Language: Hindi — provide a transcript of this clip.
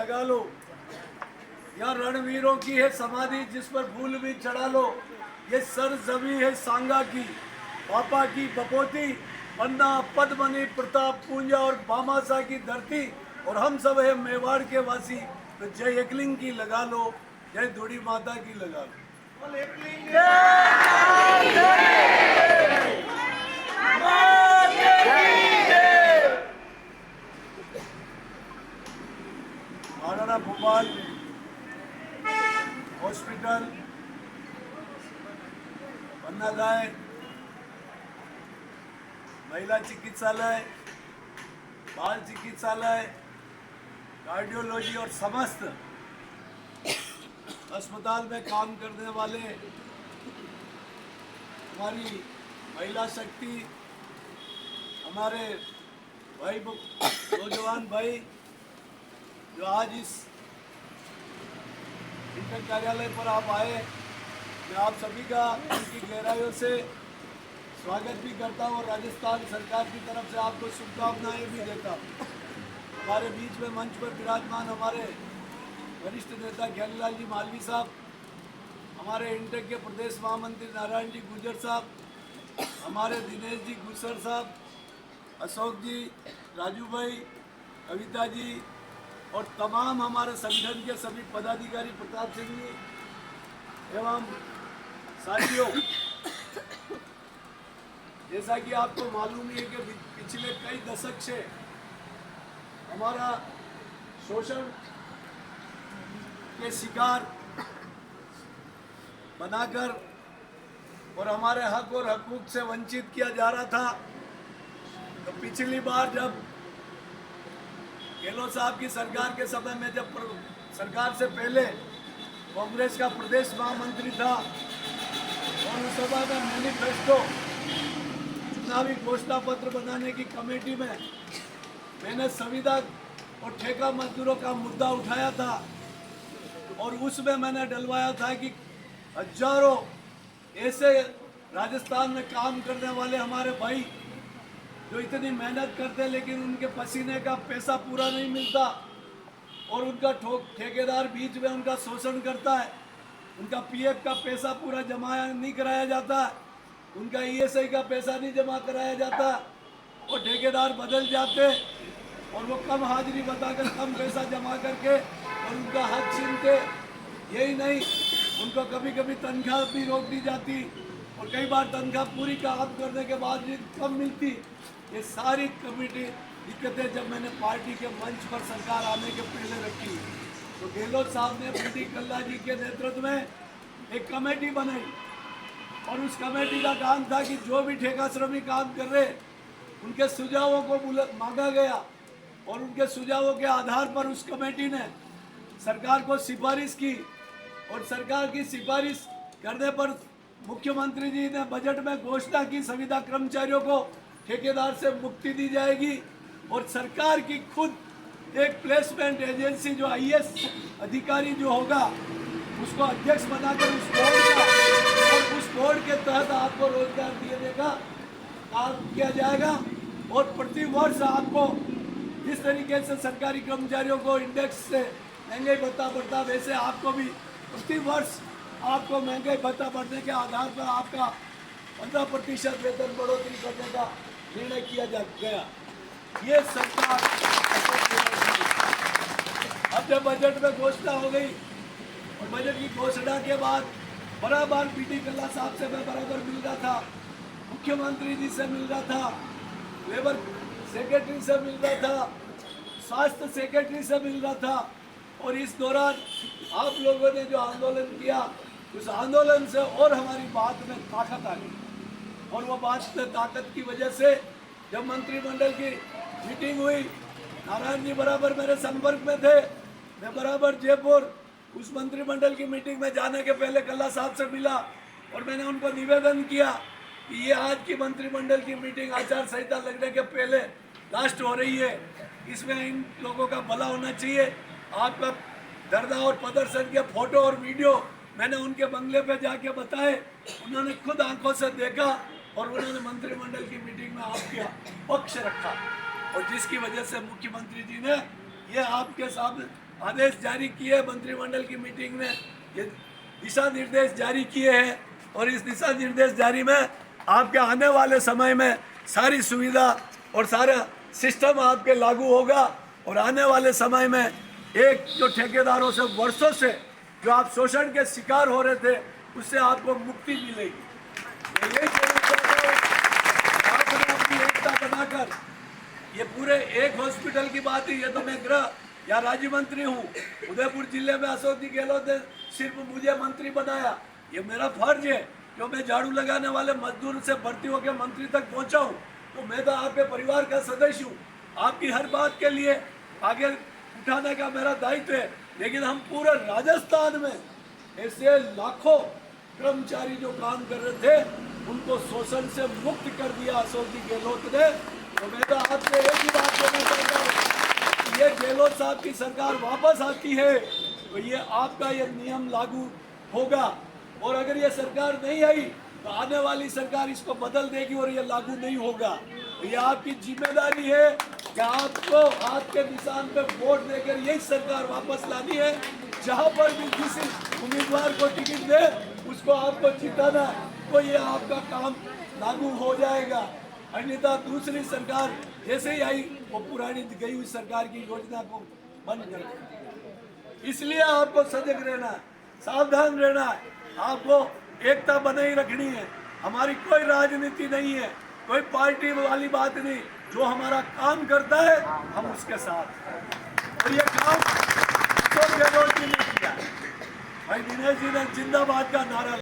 लगा लो, या रणवीरों की है समाधि जिस पर फूल भी चढ़ा लो। ये सरजमी है सांगा की, पापा की बपोती, पन्ना पद्मनी प्रताप पूंजा और बामासा की धरती, और हम सब है मेवाड़ के वासी। तो जय एकलिंग की लगा लो, जय धूड़ी माता की लगा लो। महाराणा भोपाल हॉस्पिटल, अन्नादाय महिला चिकित्सालय, बाल चिकित्सालय, कार्डियोलॉजी और समस्त अस्पताल में काम करने वाले हमारी महिला शक्ति, हमारे भाई नौजवान भाई जो आज इस इंटर कार्यालय पर आप आए, मैं आप सभी का उनकी गहराइयों से स्वागत भी करता हूँ और राजस्थान सरकार की तरफ से आपको शुभकामनाएं भी देता हूँ। हमारे बीच में मंच पर विराजमान हमारे वरिष्ठ नेता ख्यालीलाल जी मालवी साहब, हमारे इंटेक के प्रदेश महामंत्री नारायण जी गुर्जर साहब, हमारे दिनेश जी गुसर साहब, अशोक जी, राजू भाई, कविता जी और तमाम हमारे संगठन के सभी पदाधिकारी, प्रताप सिंह जी एवं साथियों, जैसा कि आपको मालूम ही है कि पिछले कई दशक से हमारा शोषण के शिकार बनाकर और हमारे हक और हकूक से वंचित किया जा रहा था। तो पिछली बार जब गहलोत साहब की सरकार के समय में, जब सरकार से पहले कांग्रेस का प्रदेश महामंत्री था और उस समय में मैनिफेस्टो चुनावी घोषणा पत्र बनाने की कमेटी में मैंने संविदा और ठेका मजदूरों का मुद्दा उठाया था और उसमें मैंने डलवाया था कि हजारों ऐसे राजस्थान में काम करने वाले हमारे भाई जो इतनी मेहनत करते लेकिन उनके पसीने का पैसा पूरा नहीं मिलता और उनका ठेकेदार बीच में उनका शोषण करता है, उनका पीएफ का पैसा पूरा जमा नहीं कराया जाता, उनका ईएसआई का पैसा नहीं जमा कराया जाता और ठेकेदार बदल जाते और वो कम हाजिरी बताकर कम पैसा जमा करके और उनका हक छीनते। यही नहीं, उनको कभी कभी तनख्वाह भी रोक दी जाती और कई बार तनख्वाह पूरी काम करने के बाद भी कम मिलती। ये सारी कमेटी दिक्कतें जब मैंने पार्टी के मंच पर सरकार आने के पहले रखी तो गहलोत साहब ने बीडी कल्ला जी के नेतृत्व में एक कमेटी बनाई और उस कमेटी का काम था कि जो भी ठेका श्रमिक काम कर रहे उनके सुझावों को मांगा गया और उनके सुझावों के आधार पर उस कमेटी ने सरकार को सिफारिश की और सरकार की सिफारिश करने पर मुख्यमंत्री जी ने बजट में घोषणा की संविदा कर्मचारियों को ठेकेदार से मुक्ति दी जाएगी और सरकार की खुद एक प्लेसमेंट एजेंसी जो आईएएस अधिकारी जो होगा उसको अध्यक्ष बनाकर उस बोर्ड का और उस बोर्ड के तहत आपको रोजगार दिए का काम किया जाएगा और प्रति वर्ष आपको जिस तरीके से सरकारी कर्मचारियों को इंडेक्स से महंगाई भत्ता बढ़ता वैसे आपको भी प्रति वर्ष आपको महंगाई भत्ता बढ़ने के आधार पर आपका 15% वेतन बढ़ोतरी करने का निर्णय किया गया। ये सरकार अब जब बजट में घोषणा हो गई और बजट की घोषणा के बाद बराबर बीडी कल्ला साहब से मैं बराबर मिल रहा था, मुख्यमंत्री जी से मिल रहा था, लेबर सेक्रेटरी से मिल रहा था, स्वास्थ्य सेक्रेटरी से मिल रहा था और इस दौरान आप लोगों ने जो आंदोलन किया उस आंदोलन से और हमारी बात में ताकत आ गई और वो बात में ताकत की वजह से जब मंत्रिमंडल की मीटिंग हुई, नारायण जी बराबर मेरे संपर्क में थे, मैं बराबर जयपुर उस मंत्रिमंडल की मीटिंग में जाने के पहले कल्ला साहब से मिला और मैंने उनको निवेदन किया कि ये आज की मंत्रिमंडल की मीटिंग आचार संहिता लगने के पहले लास्ट हो रही है, इसमें इन लोगों का भला होना चाहिए। आपका धरना और प्रदर्शन के फोटो और वीडियो मैंने उनके बंगले पे जाके बताए, उन्होंने खुद आंखों से देखा और उन्होंने मंत्रिमंडल की मीटिंग में आपका पक्ष रखा और जिसकी वजह से मुख्यमंत्री जी ने ये आपके सामने आदेश जारी किए, मंत्रिमंडल की मीटिंग में ये दिशा निर्देश जारी किए हैं और इस दिशा निर्देश जारी में आपके आने वाले समय में सारी सुविधा और सारा सिस्टम आपके लागू होगा और आने वाले समय में एक जो ठेकेदारों से वर्षों से जो आप शोषण के शिकार हो रहे थे उससे आपको मुक्ति मिलेगी। यही कहना चाहता हूं, आपने अपनी एकता बनाकर ये पूरे एक हॉस्पिटल की बात है। ये तो मैं गृह या राज्य मंत्री हूँ, उदयपुर जिले में अशोक जी गहलोत ने सिर्फ मुझे मंत्री बनाया। ये मेरा फर्ज है जो मैं झाड़ू लगाने वाले मजदूर से भर्ती होकर मंत्री तक पहुँचा हूँ। तो मैं तो आपके परिवार का सदस्य हूँ, आपकी हर बात के लिए आगे उठाने का मेरा दायित्व है। लेकिन हम पूरे राजस्थान में ऐसे लाखों कर्मचारी जो काम कर रहे थे उनको शोषण से मुक्त कर दिया अशोक जी गहलोत ने। तो मैं तो आपसे एक ही बात कहना चाहता हूँ, ये गहलोत साहब की सरकार वापस आती है तो ये आपका ये नियम लागू होगा और अगर ये सरकार नहीं आई तो आने वाली सरकार इसको बदल देगी और ये लागू नहीं होगा। तो ये आपकी जिम्मेदारी है कि आपको हाथ के निशान पे वोट देकर यही सरकार वापस लानी है। जहाँ पर भी किसी उम्मीदवार को टिकट दे उसको आपको जिताना, तो ये आपका काम लागू हो जाएगा। अन्यथा दूसरी सरकार जैसे ही आई वो पुरानी गई हुई सरकार की योजना को बंद कर देगी। इसलिए आपको सजग रहना है, सावधान रहना है, आपको एकता बनाई रखनी है। हमारी कोई राजनीति नहीं है, कोई पार्टी वाली बात नहीं। जो हमारा काम करता है हम उसके साथ हैं। और ये काम तो गहलोत जी ने किया। भाई दिनेश जी ने जिंदाबाद का नारा